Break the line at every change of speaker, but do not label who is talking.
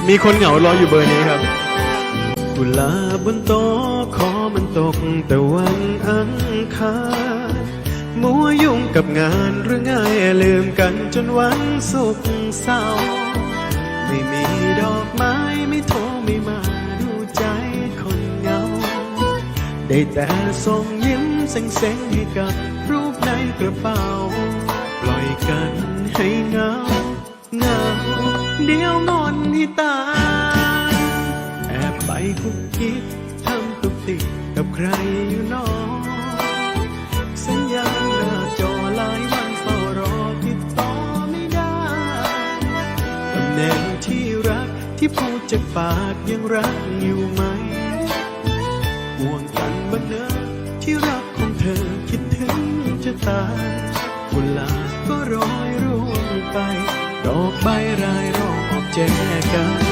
มีคนเหงารออยู่เบอร์นี้ครับกุหลาบบนโต๊ะขอมันตกแต่วันอังคารมัวยุ่งกับงานหรือไงลืมกันจนวันศุกร์เสาร์ไม่มีดอกไม้ไม่โทรไม่มาดูใจคนเหงาได้แต่ส่งยิ้มเซ็งๆให้กับรูปในกระเป๋าปล่อยกันให้เหงาเหงาเดี๋ยวงอนให้ตายแอบไปคุกคิดทำตุกติกกับใครอยู่นอกสัญญาณหน้าจอหลายวันเฝ้ารอติดต่อไม่ได้ตำแหน่งที่รักที่พูดจากปากยังรักอยู่ไหมห่วงกันบ้างเนอะที่รักของเธอคิดถึงจะตายกุหลาบก็โรยร่วงไปดอกใบรายรอบแจกัน